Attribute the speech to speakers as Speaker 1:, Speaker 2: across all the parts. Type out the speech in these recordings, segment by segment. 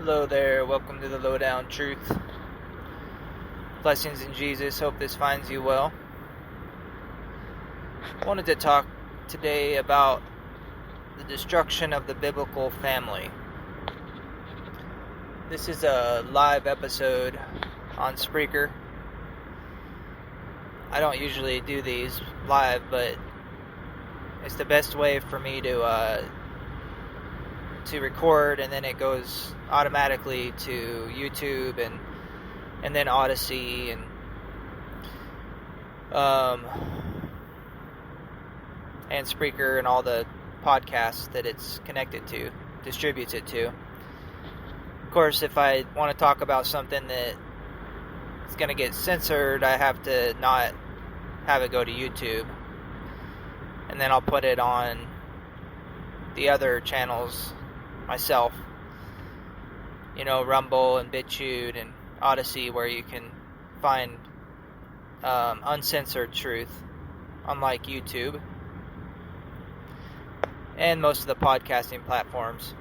Speaker 1: Hello there, welcome to the Lowdown Truth. Blessings in Jesus, hope this finds you well. I wanted to talk today about the destruction of the biblical family. This is a live episode on Spreaker. I don't usually do these live, but it's the best way for me to record, and then it goes automatically to YouTube and then Odyssey and Spreaker and all the podcasts that it's connected to, distributes it to. Of course, if I want to talk about something that is going to get censored, I have to not have it go to YouTube, and then I'll put it on the other channels myself, Rumble and BitChute and Odyssey, where you can find uncensored truth, unlike YouTube and most of the podcasting platforms.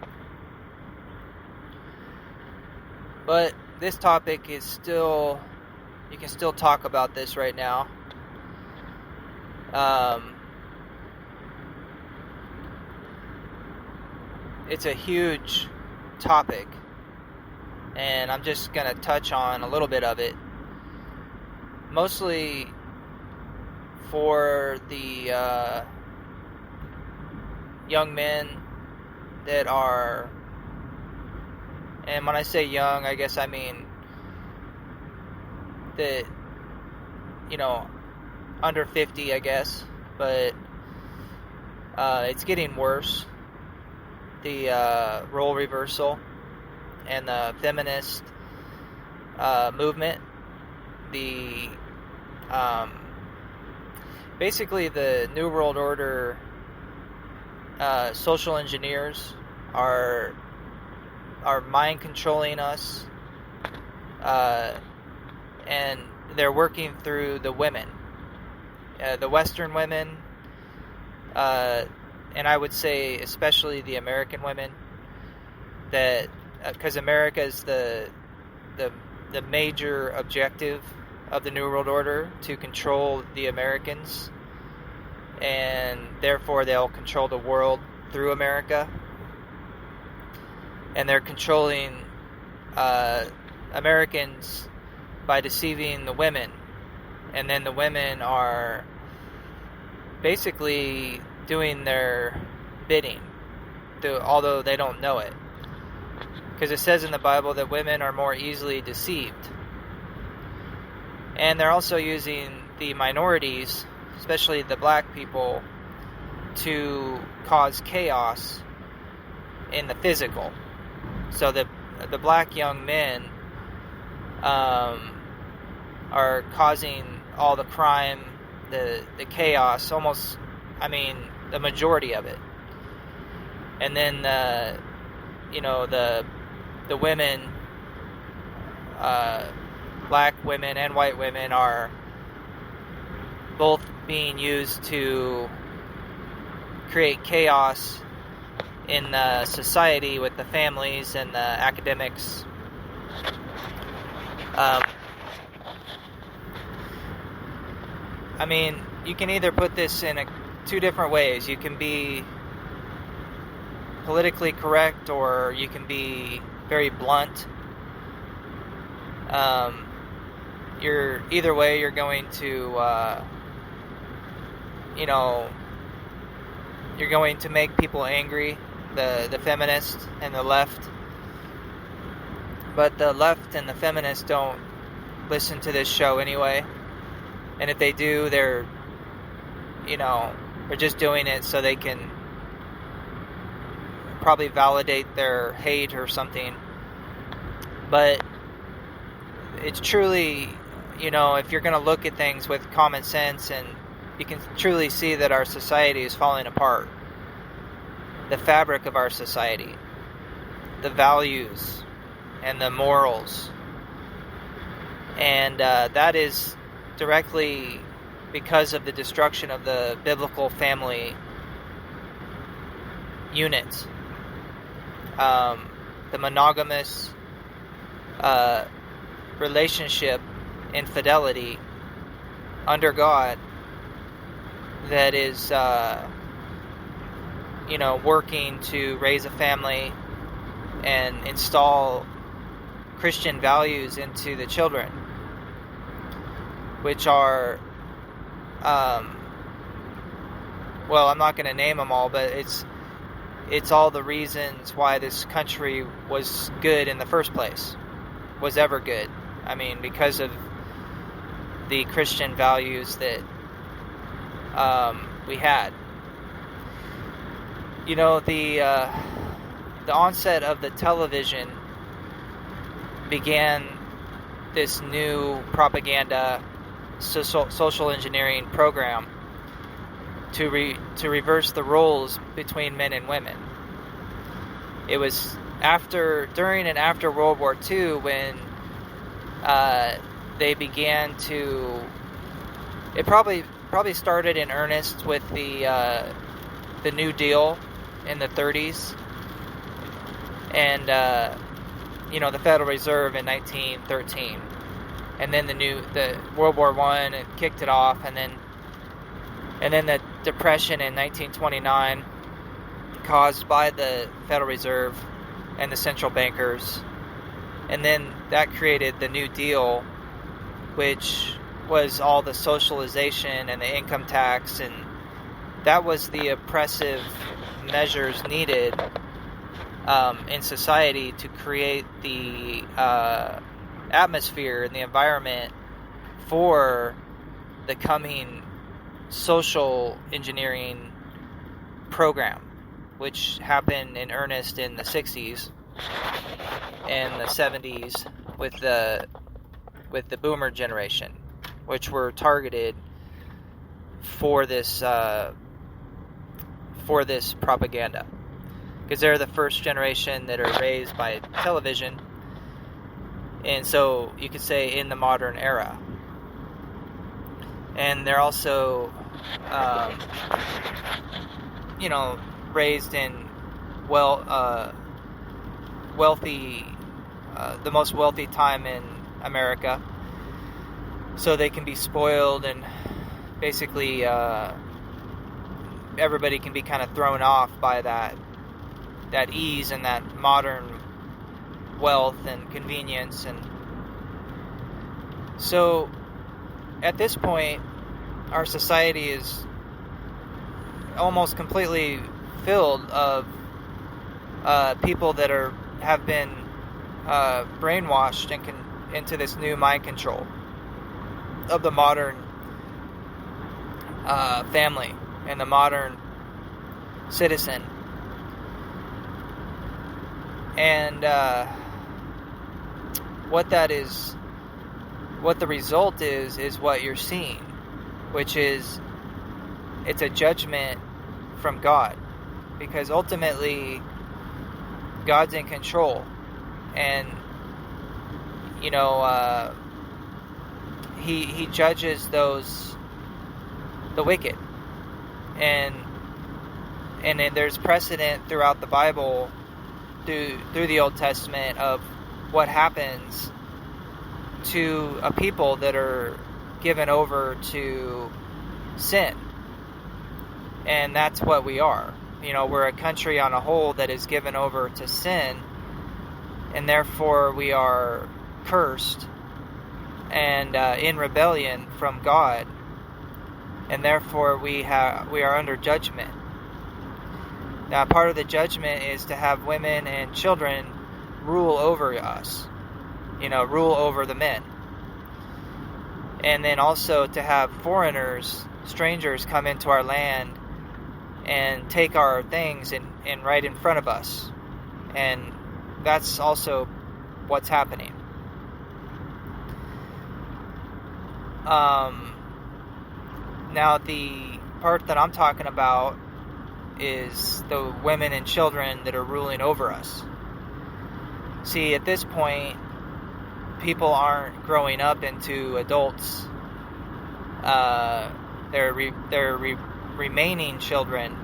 Speaker 1: But this topic is still, you can still talk about this right now. It's a huge topic, and I'm just going to touch on a little bit of it, mostly for the young men that are, and when I say young, I guess I mean that, under 50, I guess, but it's getting worse. The role reversal and the feminist movement, the basically the New World Order social engineers are mind controlling us, and they're working through the women, the Western women, and I would say especially the American women, that because America is the major objective of the New World Order, to control the Americans, and therefore they'll control the world through America, and they're controlling Americans by deceiving the women, and then the women are basically doing their bidding, although they don't know it, because it says in the Bible that women are more easily deceived. And they're also using the minorities, especially the black people, to cause chaos in the physical. So the black young men are causing all the crime, the chaos, almost, the majority of it. And then the women, black women and white women, are both being used to create chaos in society with the families and the academics. You can either put this in two different ways. You can be politically correct, or you can be very blunt. Either way, you're going to you're going to make people angry, the feminists and the left. But the left and the feminists don't listen to this show anyway, and if they do, they're just doing it so they can probably validate their hate or something. But it's truly, if you're going to look at things with common sense, and you can truly see that our society is falling apart. The fabric of our society, the values and the morals, and that is directly because of the destruction of the biblical family unit. the monogamous relationship and fidelity under God that is, working to raise a family and install Christian values into the children, which are, I'm not going to name them all, but it's all the reasons why this country was good in the first place, was ever good. I mean, because of the Christian values that we had. The onset of the television began this new propaganda social engineering program to reverse the roles between men and women. It was during and after World War II when they began to. It probably started in earnest with the New Deal in the 30s, and the Federal Reserve in 1913, and then the World War I kicked it off, and then the Depression in 1929, caused by the Federal Reserve and the central bankers, and then that created the New Deal, which was all the socialization and the income tax, and that was the oppressive measures needed in society to create the atmosphere and the environment for the coming social engineering program, which happened in earnest in the 60s and the 70s with the boomer generation, which were targeted for this propaganda, because they're the first generation that are raised by television, and so you could say in the modern era. And they're also raised in wealthy, the most wealthy time in America, so they can be spoiled, and basically everybody can be kind of thrown off by that ease and that modern wealth and convenience. And so at this point, our society is almost completely filled of people that have been brainwashed into this new mind control of the modern family and the modern citizen. And what the result is what you're seeing, which is it's a judgment from God, because ultimately God's in control, and he judges the wicked, and then there's precedent throughout the Bible through the Old Testament of what happens to a people that are given over to sin. And that's what we are. We're a country on a whole that is given over to sin, and therefore we are cursed and in rebellion from God, and therefore we are under judgment. Now, part of the judgment is to have women and children rule over us, rule over the men. And then also to have foreigners, strangers, come into our land and take our things and right in front of us. And that's also what's happening. Now, the part that I'm talking about is the women and children that are ruling over us. See, at this point, people aren't growing up into adults. They're remaining children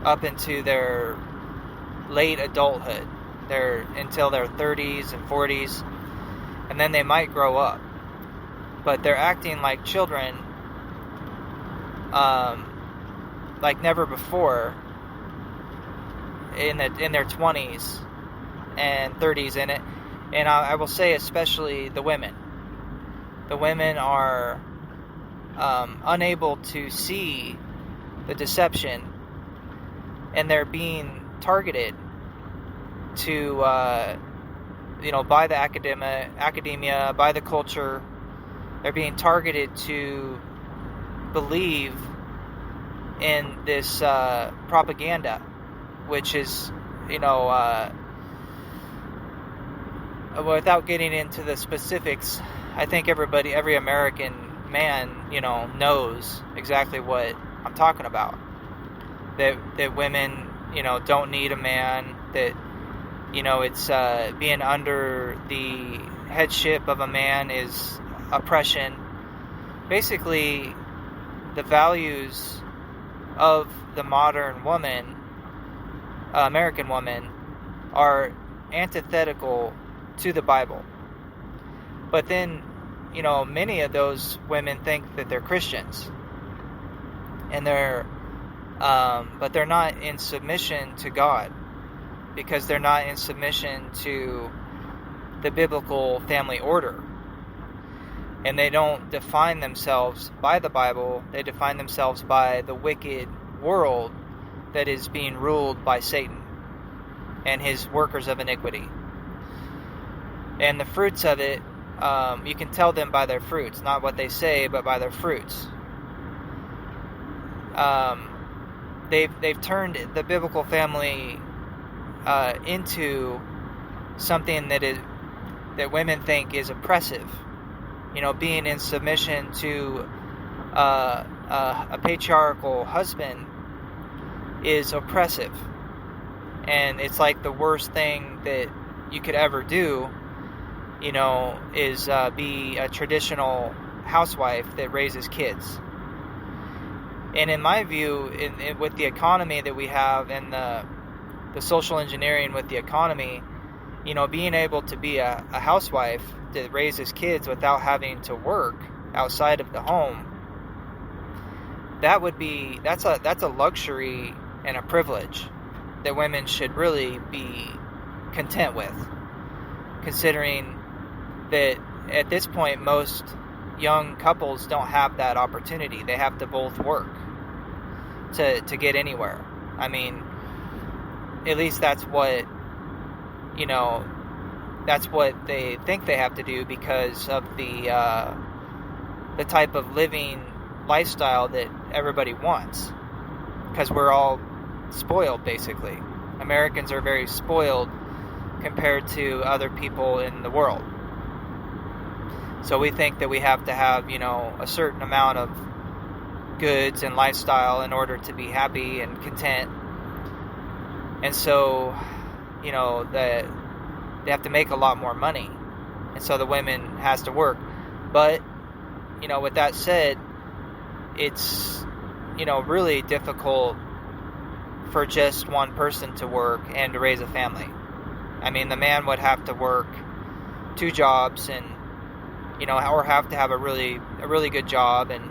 Speaker 1: up into their late adulthood. They're until their 30s and 40s, and then they might grow up. But they're acting like children, like never before, in their 20s and 30s in it. And I will say especially the women. The women are unable to see the deception, and they're being targeted to, by the academia, by the culture. They're being targeted to believe in this propaganda, which is, without getting into the specifics, I think every American man, knows exactly what I'm talking about. That women, don't need a man. That, it's being under the headship of a man is oppression. Basically, the values of the modern woman, American woman, are antithetical to the Bible. But then, many of those women think that they're Christians, and but they're not in submission to God, because they're not in submission to the biblical family order. And they don't define themselves by the Bible. They define themselves by the wicked world that is being ruled by Satan and his workers of iniquity. And the fruits of it, you can tell them by their fruits, not what they say, but by their fruits. They've turned the biblical family into something that women think is oppressive. Being in submission to a patriarchal husband is oppressive, and it's like the worst thing that you could ever do. Is be a traditional housewife that raises kids. And in my view, with the economy that we have and the social engineering with the economy, being able to be a housewife that raises kids without having to work outside of the home, that's a luxury and a privilege that women should really be content with, considering that at this point most young couples don't have that opportunity. They have to both work to get anywhere. I mean, at least that's what they think they have to do, because of the type of living lifestyle that everybody wants, because we're all spoiled. Basically, Americans are very spoiled compared to other people in the world. So we think that we have to have, a certain amount of goods and lifestyle in order to be happy and content. And so, they have to make a lot more money. And so the women has to work. But, with that said, it's, really difficult for just one person to work and to raise a family. I mean, the man would have to work 2 jobs and, or have to have a really good job, and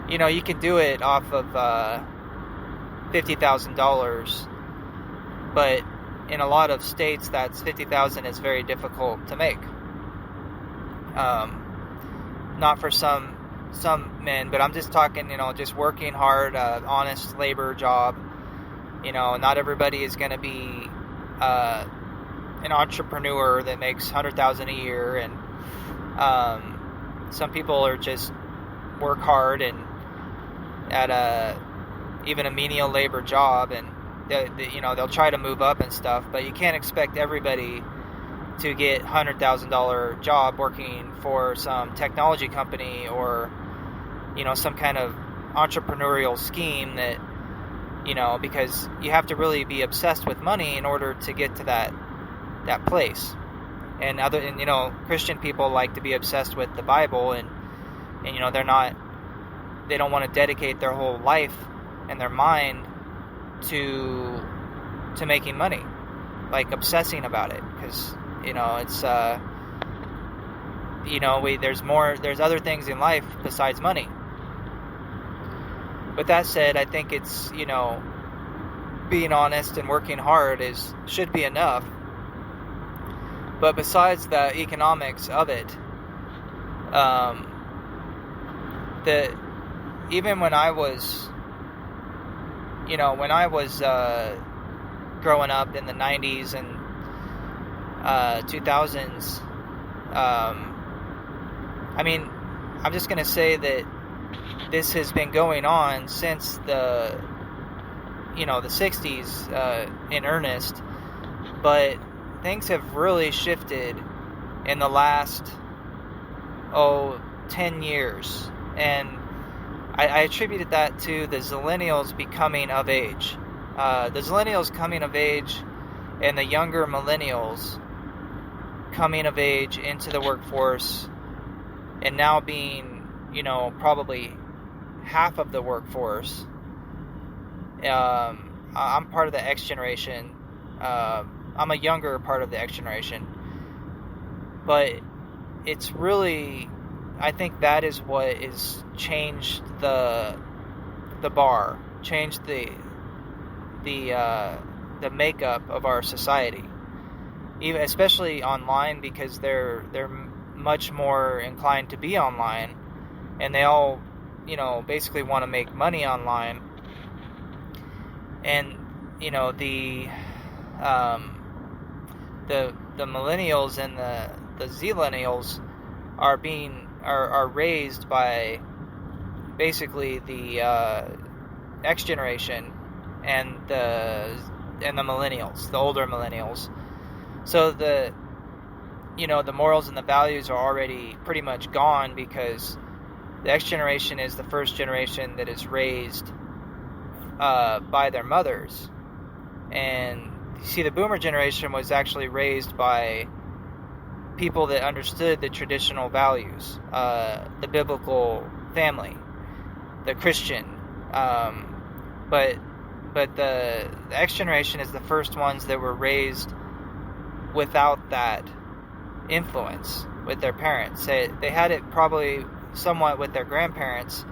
Speaker 1: you can do it off of $50,000, but in a lot of states, that's $50,000 is very difficult to make. Not for some men, but I'm just talking, just working hard, honest labor job. Not everybody is going to be an entrepreneur that makes $100,000 a year, and some people are just work hard and at even a menial labor job, and they'll try to move up and stuff. But you can't expect everybody to get $100,000 job working for some technology company or some kind of entrepreneurial scheme that because you have to really be obsessed with money in order to get to that place. And Christian people like to be obsessed with the Bible, and they don't want to dedicate their whole life and their mind to to making money, like obsessing about it, because it's there's other things in life besides money. With that said, I think it's being honest and working hard should be enough. But besides the economics of it, even when I was growing up in the 90s and 2000s, I'm just going to say that this has been going on since the 60s in earnest, but things have really shifted in the last 10 years, and I attributed that to the Zillennials becoming of age. The Zillennials coming of age and the younger millennials coming of age into the workforce, and now being, probably half of the workforce. I'm part of the X generation. I'm a younger part of the X generation. But it's really, I think that is what has changed the bar, changed the makeup of our society, even especially online, because they're much more inclined to be online, and they all basically want to make money online. And the millennials and the Zillennials are raised by basically the X generation and the millennials, the older millennials. So the morals and the values are already pretty much gone, because the X generation is the first generation that is raised by their mothers. And you see, the boomer generation was actually raised by people that understood the traditional values, the biblical family, the Christian. But the X generation is the first ones that were raised without that influence with their parents. They had it probably somewhat with their grandparents,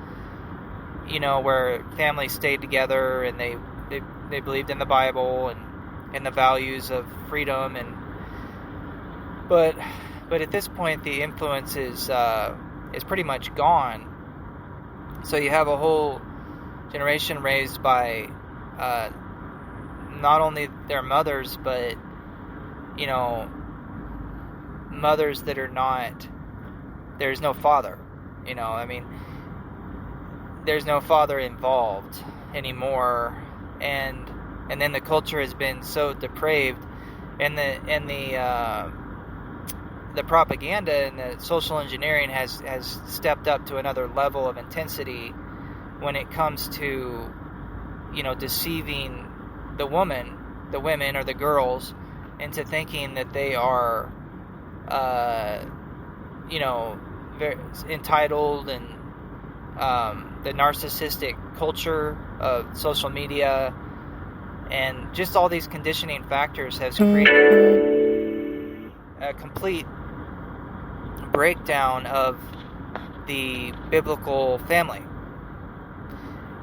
Speaker 1: where families stayed together and they believed in the Bible and the values of freedom, but at this point the influence is pretty much gone. So you have a whole generation raised by not only their mothers, but mothers that are not, there's no father, there's no father involved anymore, and then the culture has been so depraved, and the propaganda and the social engineering has stepped up to another level of intensity when it comes to deceiving the women or the girls into thinking that they are very entitled, and the narcissistic culture of social media and just all these conditioning factors has created a complete breakdown of the biblical family.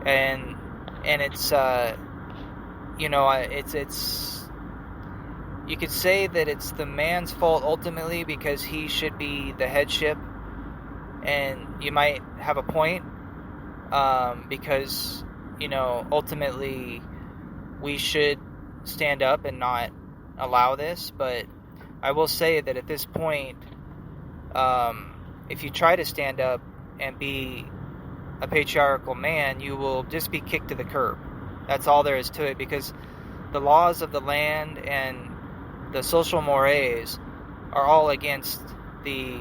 Speaker 1: And it's it's you could say that it's the man's fault ultimately, because he should be the headship, and you might have a point, because ultimately we should stand up and not allow this. But I will say that at this point, if you try to stand up and be a patriarchal man, you will just be kicked to the curb. That's all there is to it, because the laws of the land and the social mores are all against the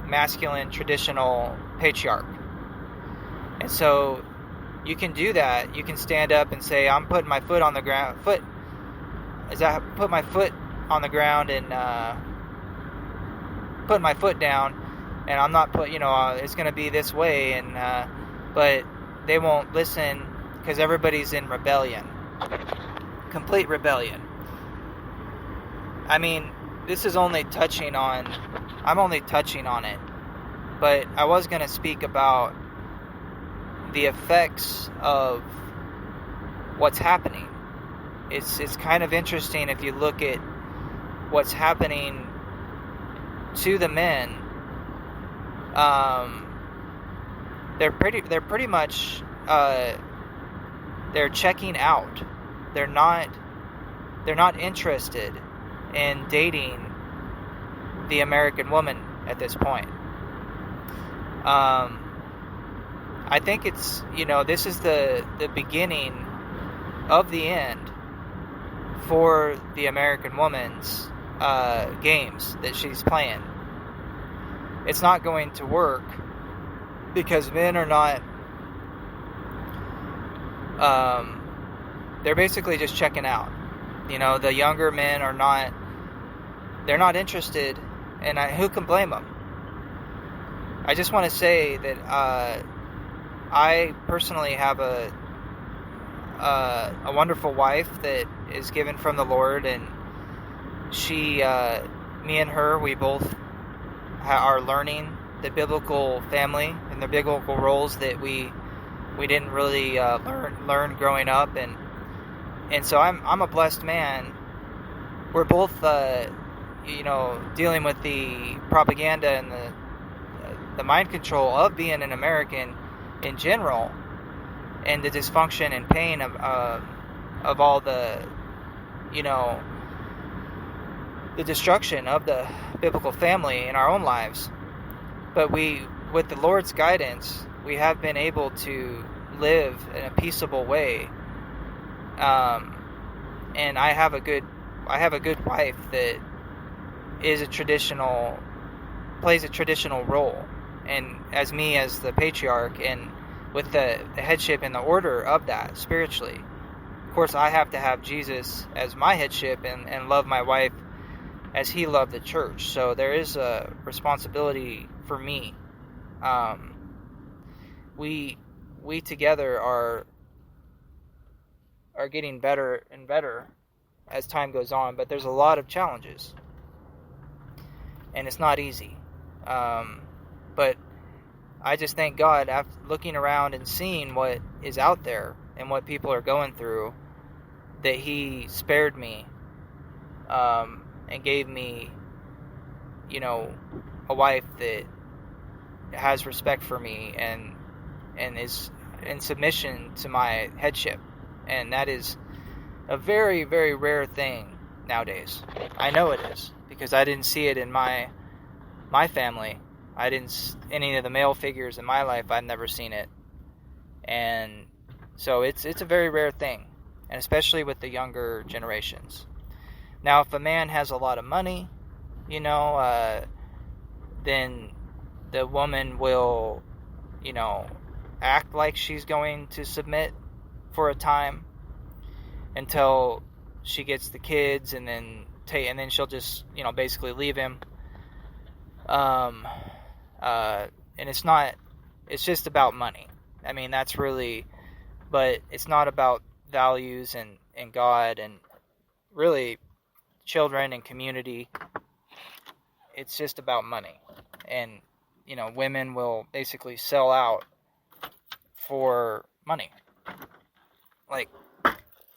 Speaker 1: masculine traditional patriarch. And so you can do that. You can stand up and say, I'm putting my foot on the ground. Put my foot on the ground and put my foot down, and I'm not it's going to be this way, and but they won't listen because everybody's in rebellion. complete rebellion. I mean, this is only touching on, I'm only touching on it, but I was going to speak about the effects of what's happening. It's kind of interesting if you look at what's happening to the men. They're pretty much they're checking out. They're not interested in dating the American woman at this point. I think it's, this is the beginning of the end for the American woman's games that she's playing. It's not going to work because men are not, they're basically just checking out. The younger men are not, they're not interested, and who can blame them? I just want to say that I personally have a wonderful wife that is given from the Lord, and she, me and her, we both are learning the biblical family and the biblical roles that we didn't really learn growing up, and so I'm a blessed man. We're both dealing with the propaganda and the mind control of being an American in general, and the dysfunction and pain of all the the destruction of the biblical family in our own lives. But with the Lord's guidance, we have been able to live in a peaceable way. And I have a good wife that is plays a traditional role, and as the patriarch, and with the headship and the order of that spiritually. Of course, I have to have Jesus as my headship and love my wife as he loved the church. So there is a responsibility for me. We together are getting better and better as time goes on, but there's a lot of challenges, and it's not easy. But I just thank God, after looking around and seeing what is out there and what people are going through, that he spared me and gave me, a wife that has respect for me and is in submission to my headship. And that is a very, very rare thing nowadays. I know it is, because I didn't see it in my family. Any of the male figures in my life, I've never seen it. And so it's a very rare thing, and especially with the younger generations. Now, if a man has a lot of money, then the woman will, act like she's going to submit for a time until she gets the kids, and then she'll just, basically leave him. And it's just about money. I mean, that's really, but it's not about values and God and really children and community. It's just about money. And, women will basically sell out for money. Like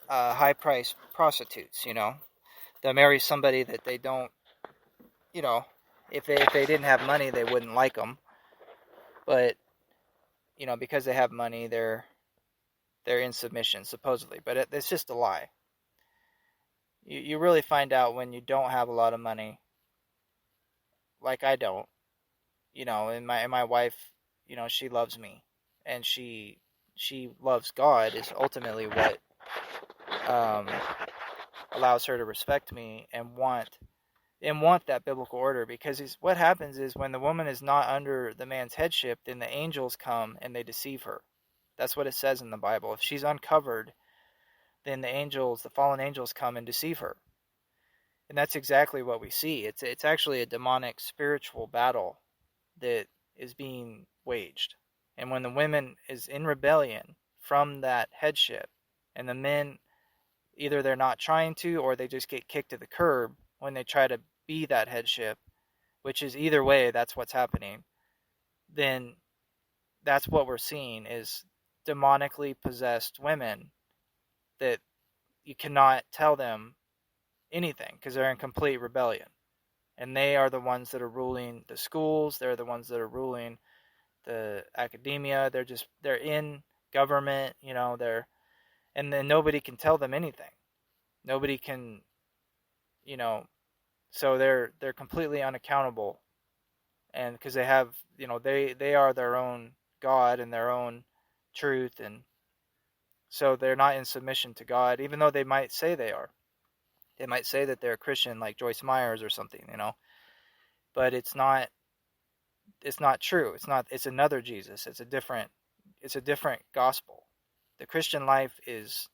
Speaker 1: high-priced prostitutes, They'll marry somebody that they don't, if they didn't have money, they wouldn't like them. But, because they have money, they're in submission, supposedly. But it's just a lie. You really find out when you don't have a lot of money, like I don't, and my wife, she loves me, and she loves God is ultimately what allows her to respect me and want that biblical order. Because what happens is, when the woman is not under the man's headship, then the angels come and they deceive her. That's what it says in the Bible. If she's uncovered, then the fallen angels come and deceive her. And that's exactly what we see. It's actually a demonic spiritual battle that is being waged. And when the woman is in rebellion from that headship, and the men either they're not trying to, or they just get kicked to the curb when they try to be that headship, which is either way, that's what's happening. Then that's what we're seeing is demonically possessed women that you cannot tell them anything because they're in complete rebellion. And they are the ones that are ruling the schools. They're the ones that are ruling the academia. They're in government, and then nobody can tell them anything. Nobody can, you know, so they're completely unaccountable. And because they have, they are their own God and their own truth, and so they're not in submission to God, even though they might say they are. They might say that they're a Christian, like Joyce Myers or something, but it's not. It's not true. It's another Jesus. It's a different gospel. The Christian life is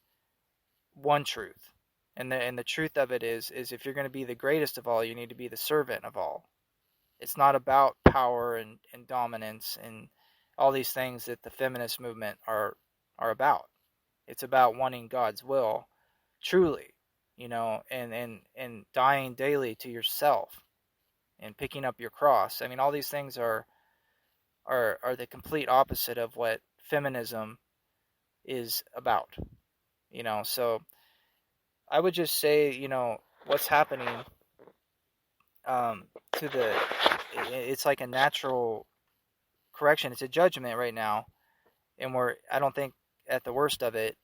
Speaker 1: one truth. And the truth of it is if you're going to be the greatest of all, you need to be the servant of all. It's not about power and dominance and all these things that the feminist movement are about. It's about wanting God's will truly, and dying daily to yourself and picking up your cross. I mean, all these things are the complete opposite of what feminism is about. So I would just say, what's happening to it's like a natural correction. It's a judgment right now, and I don't think at the worst of it,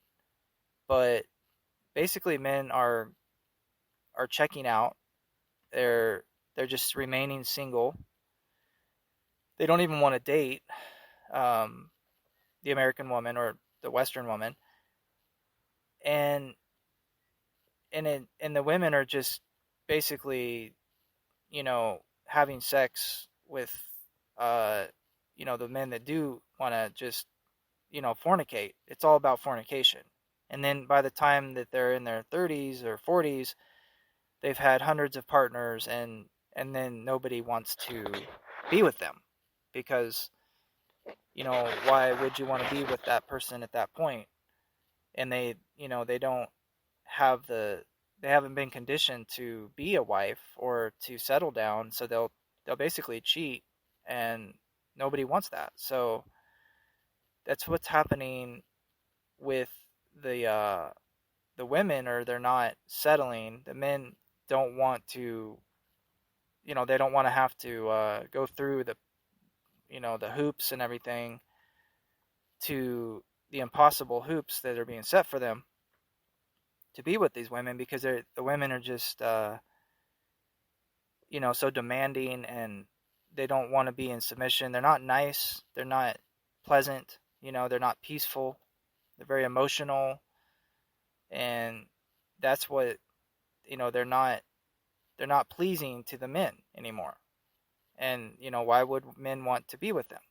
Speaker 1: but basically men are checking out. They're just remaining single. They don't even want to date the American woman or the Western woman, and the women are just basically, having sex with, the men that do want to just, fornicate. It's all about fornication. And then by the time that they're in their 30s or 40s, they've had hundreds of partners, and then nobody wants to be with them because, why would you want to be with that person at that point? And they don't have they haven't been conditioned to be a wife or to settle down, so they'll basically cheat, and nobody wants that. So that's what's happening with the women, or they're not settling. The men don't want to, they don't want to have to go through the hoops and everything, to the impossible hoops that are being set for them to be with these women, because the women are just so demanding, and they don't want to be in submission. They're not nice, they're not pleasant, they're not peaceful, they're very emotional, and that's what, they're not pleasing to the men anymore. And why would men want to be with them?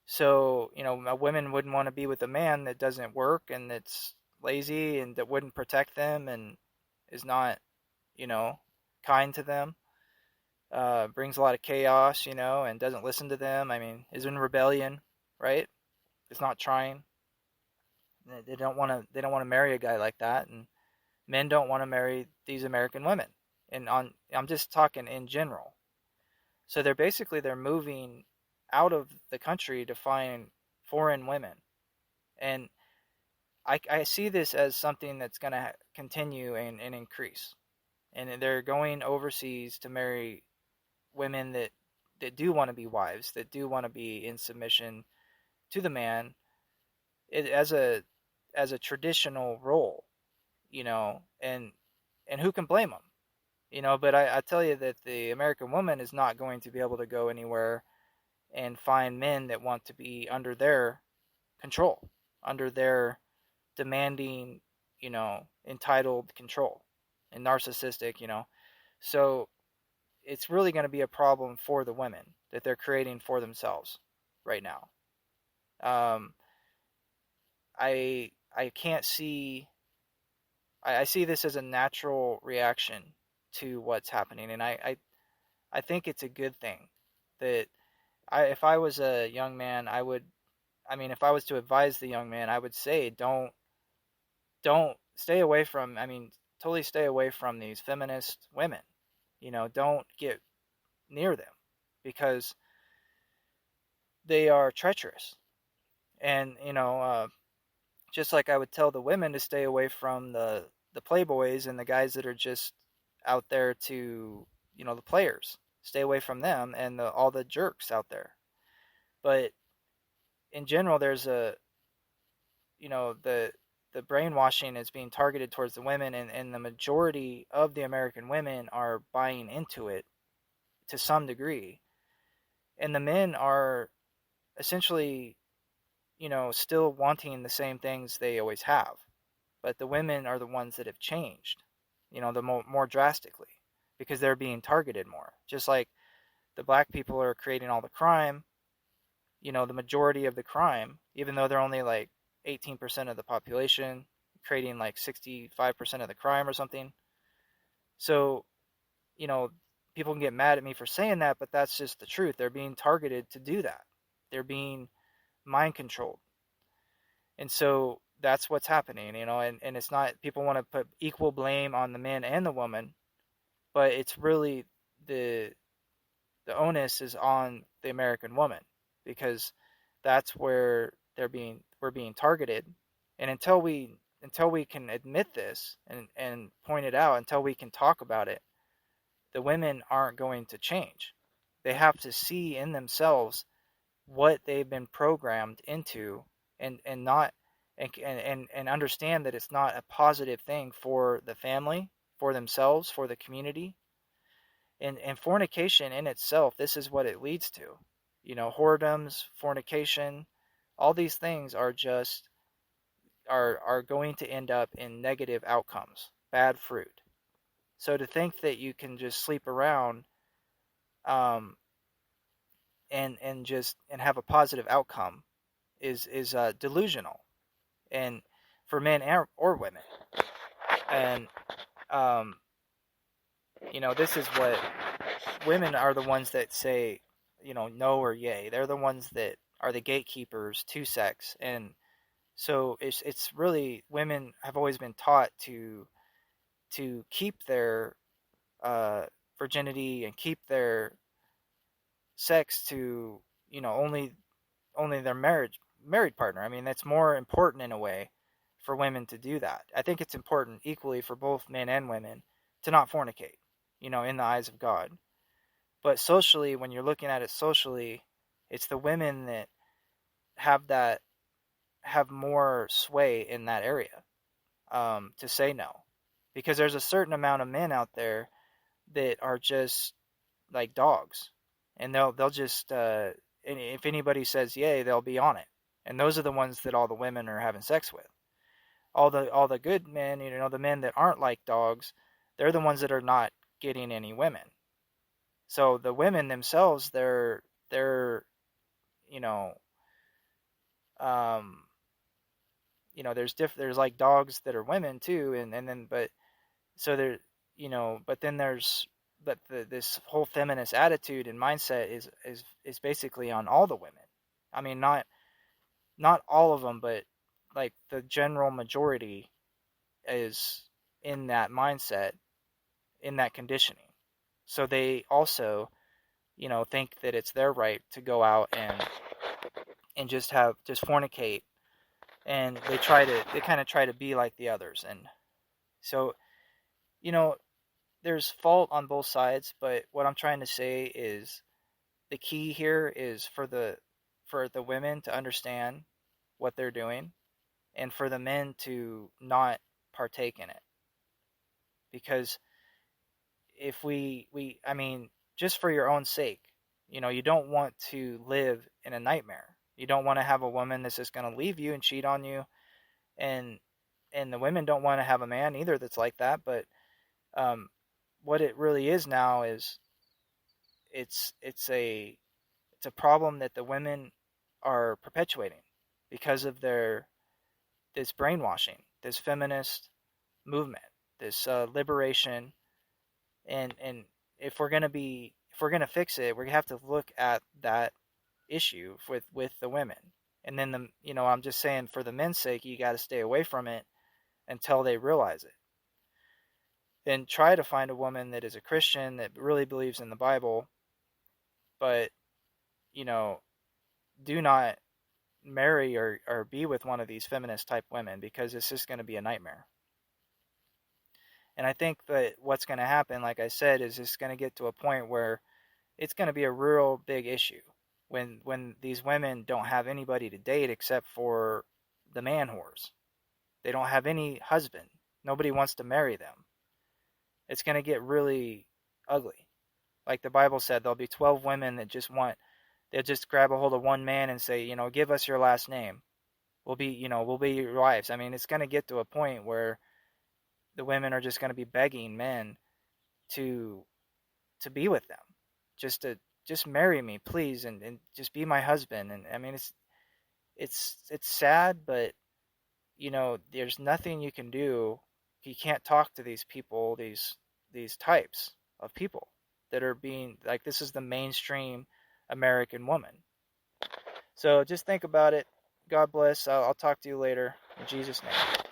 Speaker 1: So a woman wouldn't want to be with a man that doesn't work and that's lazy and that wouldn't protect them and is not kind to them, brings a lot of chaos, and doesn't listen to them. I mean, is in rebellion, right? Is not trying. They don't want to marry a guy like that, and men don't want to marry these American women. And I'm just talking in general. So they're moving out of the country to find foreign women, and I see this as something that's going to continue and increase. And they're going overseas to marry women that do want to be wives, that do want to be in submission to the man, as a traditional role, and who can blame them, but I tell you that the American woman is not going to be able to go anywhere and find men that want to be under their control, under their demanding, entitled control, and narcissistic, so it's really going to be a problem for the women that they're creating for themselves right now. I can't see. I see this as a natural reaction to what's happening, and I think it's a good thing that if I was a young man, if I was to advise the young man, I would say don't stay away from, totally stay away from these feminist women. Don't get near them because they are treacherous. And, just like I would tell the women to stay away from the playboys and the guys that are just out there to, the players. Stay away from them and all the jerks out there. But in general, there's the brainwashing is being targeted towards the women, and the majority of the American women are buying into it to some degree. And the men are essentially, still wanting the same things they always have. But the women are the ones that have changed, the more drastically because they're being targeted more. Just like the black people are creating all the crime, the majority of the crime, even though they're only like 18% of the population, creating like 65% of the crime or something. So, people can get mad at me for saying that, but that's just the truth. They're being targeted to do that. They're being mind controlled. And so that's what's happening, and it's not, people want to put equal blame on the man and the woman, but it's really the onus is on the American woman because that's where we're being targeted. And until we can admit this and point it out, until we can talk about it, the women aren't going to change. They have to see in themselves what they've been programmed into and not and understand that it's not a positive thing for the family, for themselves, for the community. And fornication in itself, this is what it leads to. Whoredoms, fornication, all these things are just are going to end up in negative outcomes, bad fruit. So to think that you can just sleep around and have a positive outcome is delusional, and for men or women. And this is what women are, the ones that say, no or yay. They're the ones that are the gatekeepers to sex. And so it's really, women have always been taught to keep their virginity and keep their sex to, only their married partner. That's more important in a way for women to do that. I think it's important equally for both men and women to not fornicate, in the eyes of God. But socially, when you're looking at it socially, it's the women that have more sway in that area to say no, because there's a certain amount of men out there that are just like dogs, and they'll just if anybody says yay, they'll be on it, and those are the ones that all the women are having sex with. All the good men, the men that aren't like dogs, they're the ones that are not getting any women. So the women themselves, they're there's like dogs that are women too, and then but so there but then there's this whole feminist attitude and mindset is basically on all the women. Not all of them, but like the general majority is in that mindset, in that conditioning. So they also, think that it's their right to go out and just fornicate, and they kind of try to be like the others. And so, there's fault on both sides, but what I'm trying to say is the key here is for the women to understand what they're doing, and for the men to not partake in it. Because if we just for your own sake, you don't want to live in a nightmare. You don't want to have a woman that's just going to leave you and cheat on you, and the women don't want to have a man either that's like that. But what it really is now is it's a problem that the women are perpetuating because of this brainwashing, this feminist movement, this liberation. And if we're gonna fix it, we have to look at that issue with the women. And then I'm just saying, for the men's sake, you got to stay away from it. until they realize it. And try to find a woman that is a Christian that really believes in the Bible, but, you know, do not marry or be with one of these feminist type women, because it's just going to be a nightmare. And I think that what's going to happen, like I said, is it's going to get to a point where it's going to be a real big issue when these women don't have anybody to date except for the man whores. They don't have any husband. Nobody wants to marry them. It's going to get really ugly. Like the Bible said, there'll be 12 women that they'll just grab a hold of one man and say, give us your last name. We'll be your wives. I mean, it's going to get to a point where the women are just going to be begging men to be with them, just marry me, please, and just be my husband. And I mean, it's sad, but there's nothing you can do. You can't talk to these people, these types of people that are being like, this is the mainstream American woman. So just think about it. God bless. I'll talk to you later. In Jesus' name.